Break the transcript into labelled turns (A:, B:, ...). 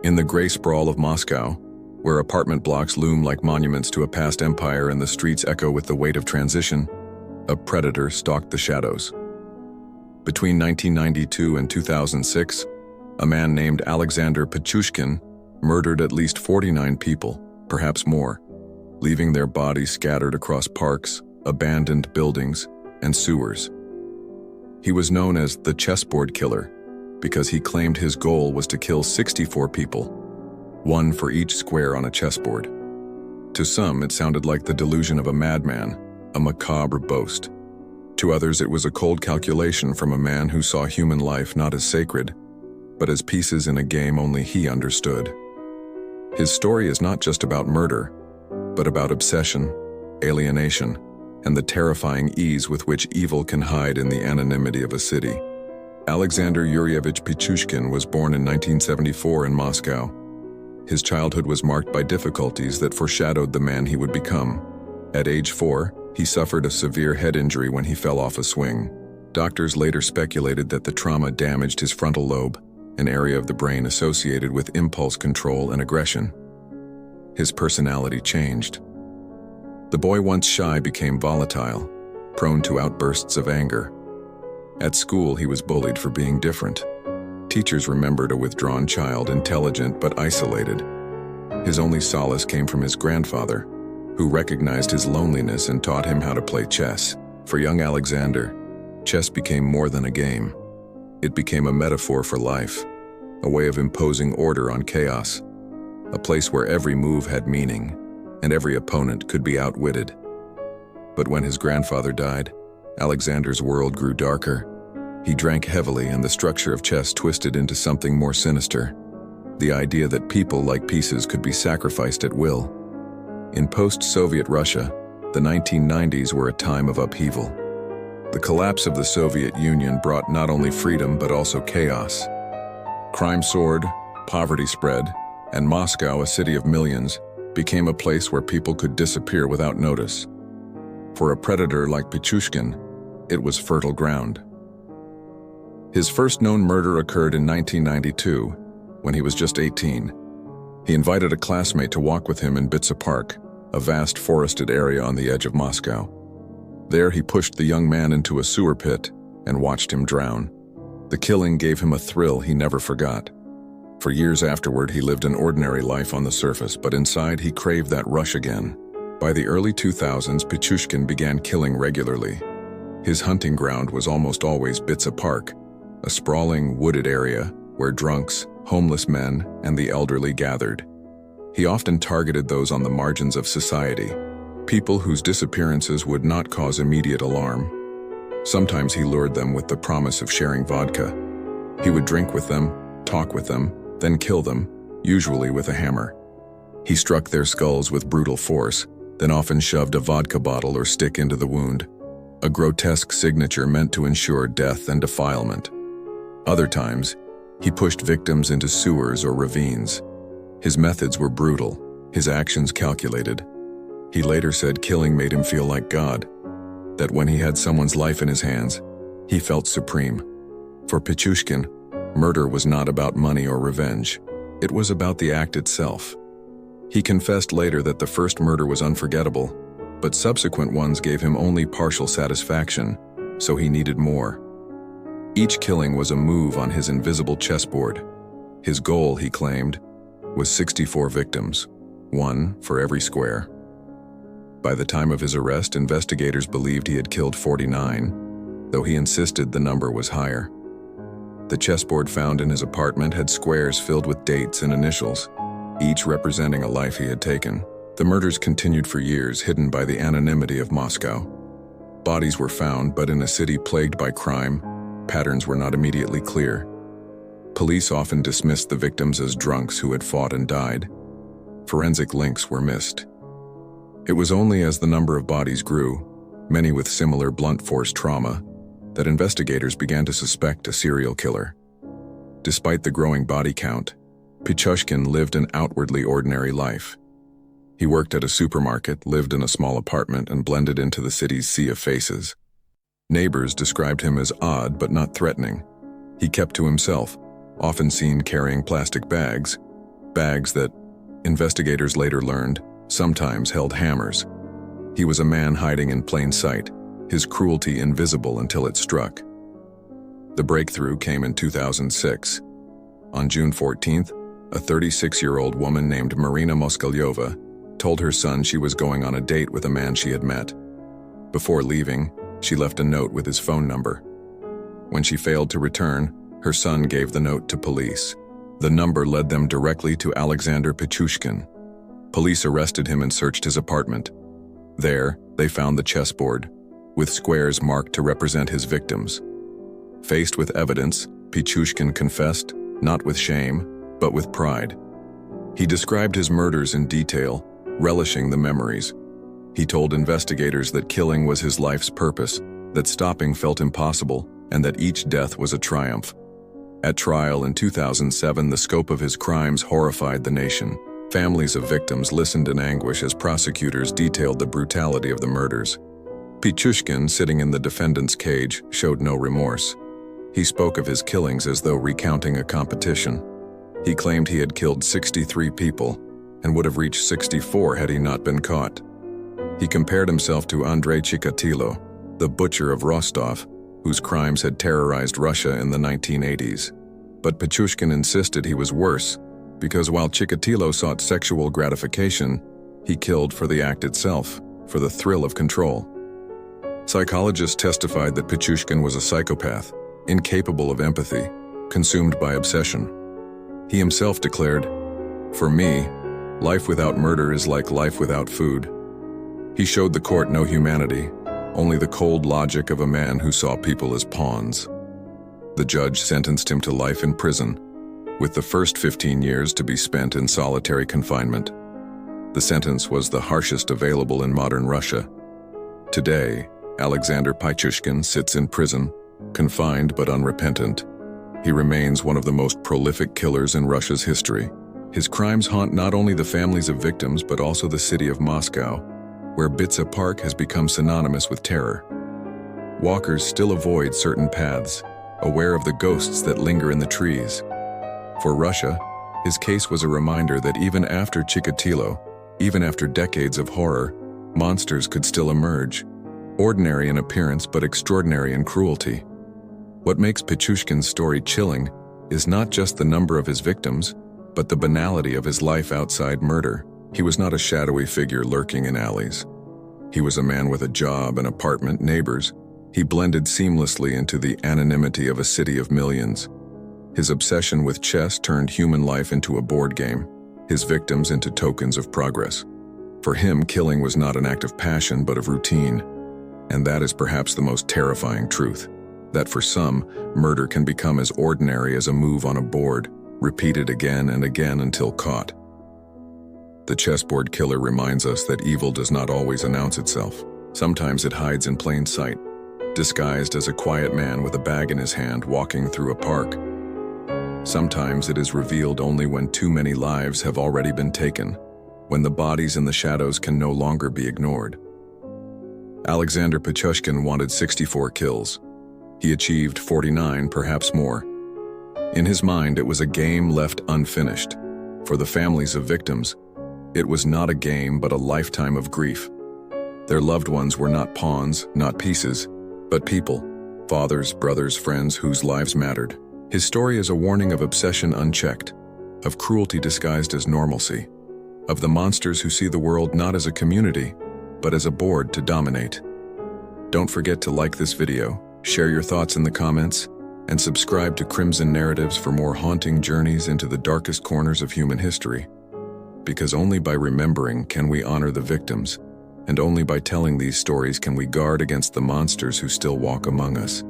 A: In the gray sprawl of Moscow, where apartment blocks loom like monuments to a past empire and the streets echo with the weight of transition, a predator stalked the shadows. Between 1992 and 2006, a man named Alexander Pichushkin murdered at least 49 people, perhaps more, leaving their bodies scattered across parks, abandoned buildings, and sewers. He was known as the Chessboard Killer because he claimed his goal was to kill 64 people, one for each square on a chessboard. To some, it sounded like the delusion of a madman, a macabre boast. To others, it was a cold calculation from a man who saw human life not as sacred, but as pieces in a game only he understood. His story is not just about murder, but about obsession, alienation, and the terrifying ease with which evil can hide in the anonymity of a city. Alexander Yuryevich Pichushkin was born in 1974 in Moscow. His childhood was marked by difficulties that foreshadowed the man he would become. At age 4, he suffered a severe head injury when he fell off a swing. Doctors later speculated that the trauma damaged his frontal lobe, an area of the brain associated with impulse control and aggression. His personality changed. The boy once shy became volatile, prone to outbursts of anger. At school, he was bullied for being different. Teachers remembered a withdrawn child, intelligent but isolated. His only solace came from his grandfather, who recognized his loneliness and taught him how to play chess. For young Alexander, chess became more than a game. It became a metaphor for life, a way of imposing order on chaos, a place where every move had meaning and every opponent could be outwitted. But when his grandfather died, Alexander's world grew darker. He drank heavily, and the structure of chess twisted into something more sinister, the idea that people like pieces could be sacrificed at will. In post-Soviet Russia, the 1990s were a time of upheaval. The collapse of the Soviet Union brought not only freedom but also chaos. Crime soared, poverty spread, and Moscow, a city of millions, became a place where people could disappear without notice. For a predator like Pichushkin, it was fertile ground. His first known murder occurred in 1992, when he was just 18. He invited a classmate to walk with him in Bitsa Park, a vast forested area on the edge of Moscow. There he pushed the young man into a sewer pit and watched him drown. The killing gave him a thrill he never forgot. For years afterward, he lived an ordinary life on the surface, but inside he craved that rush again. By the early 2000s, Pichushkin began killing regularly. His hunting ground was almost always Bitsa Park, a sprawling, wooded area where drunks, homeless men, and the elderly gathered. He often targeted those on the margins of society, people whose disappearances would not cause immediate alarm. Sometimes he lured them with the promise of sharing vodka. He would drink with them, talk with them, then kill them, usually with a hammer. He struck their skulls with brutal force, then often shoved a vodka bottle or stick into the wound, a grotesque signature meant to ensure death and defilement. Other times, he pushed victims into sewers or ravines. His methods were brutal, his actions calculated. He later said killing made him feel like God, that when he had someone's life in his hands, he felt supreme. For Pichushkin, murder was not about money or revenge. It was about the act itself. He confessed later that the first murder was unforgettable, but subsequent ones gave him only partial satisfaction, so he needed more. Each killing was a move on his invisible chessboard. His goal, he claimed, was 64 victims, one for every square. By the time of his arrest, investigators believed he had killed 49, though he insisted the number was higher. The chessboard found in his apartment had squares filled with dates and initials, each representing a life he had taken. The murders continued for years, hidden by the anonymity of Moscow. Bodies were found, but in a city plagued by crime, patterns were not immediately clear. Police often dismissed the victims as drunks who had fought and died. Forensic links were missed. It was only as the number of bodies grew, many with similar blunt force trauma, that investigators began to suspect a serial killer. Despite the growing body count, Pichushkin lived an outwardly ordinary life. He worked at a supermarket, lived in a small apartment, and blended into the city's sea of faces. Neighbors described him as odd but not threatening. He kept to himself, often seen carrying plastic bags, bags that, investigators later learned, sometimes held hammers. He was a man hiding in plain sight, his cruelty invisible until it struck. The breakthrough came in 2006. On June 14th, a 36-year-old woman named Marina Moskalyova told her son she was going on a date with a man she had met. Before leaving, she left a note with his phone number. When she failed to return, her son gave the note to police. The number led them directly to Alexander Pichushkin. Police arrested him and searched his apartment. There, they found the chessboard, with squares marked to represent his victims. Faced with evidence, Pichushkin confessed, not with shame, but with pride. He described his murders in detail, relishing the memories. He told investigators that killing was his life's purpose, that stopping felt impossible, and that each death was a triumph. At trial in 2007, the scope of his crimes horrified the nation. Families of victims listened in anguish as prosecutors detailed the brutality of the murders. Pichushkin, sitting in the defendant's cage, showed no remorse. He spoke of his killings as though recounting a competition. He claimed he had killed 63 people and would have reached 64 had he not been caught. He compared himself to Andrei Chikatilo, the butcher of Rostov, whose crimes had terrorized Russia in the 1980s. But Pichushkin insisted he was worse, because while Chikatilo sought sexual gratification, he killed for the act itself, for the thrill of control. Psychologists testified that Pichushkin was a psychopath, incapable of empathy, consumed by obsession. He himself declared, "For me, life without murder is like life without food." He showed the court no humanity, only the cold logic of a man who saw people as pawns. The judge sentenced him to life in prison, with the first 15 years to be spent in solitary confinement. The sentence was the harshest available in modern Russia. Today, Alexander Pichushkin sits in prison, confined but unrepentant. He remains one of the most prolific killers in Russia's history. His crimes haunt not only the families of victims but also the city of Moscow, where Bitsa Park has become synonymous with terror. Walkers still avoid certain paths, aware of the ghosts that linger in the trees. For Russia, his case was a reminder that even after Chikatilo, even after decades of horror, monsters could still emerge, ordinary in appearance but extraordinary in cruelty. What makes Pichushkin's story chilling is not just the number of his victims, but the banality of his life outside murder. He was not a shadowy figure lurking in alleys. He was a man with a job, an apartment, neighbors. He blended seamlessly into the anonymity of a city of millions. His obsession with chess turned human life into a board game, his victims into tokens of progress. For him, killing was not an act of passion but of routine. And that is perhaps the most terrifying truth, that for some, murder can become as ordinary as a move on a board, repeated again and again until caught. The Chessboard Killer reminds us that evil does not always announce itself. Sometimes it hides in plain sight, disguised as a quiet man with a bag in his hand walking through a park. Sometimes it is revealed only when too many lives have already been taken, when the bodies in the shadows can no longer be ignored. Alexander Pichushkin wanted 64 kills. He achieved 49, perhaps more. In his mind, it was a game left unfinished. For the families of victims, it was not a game but a lifetime of grief. Their loved ones were not pawns, not pieces, but people, fathers, brothers, friends whose lives mattered. His story is a warning of obsession unchecked, of cruelty disguised as normalcy, of the monsters who see the world not as a community, but as a board to dominate. Don't forget to like this video, share your thoughts in the comments, and subscribe to Crimson Narratives for more haunting journeys into the darkest corners of human history. Because only by remembering can we honor the victims, and only by telling these stories can we guard against the monsters who still walk among us.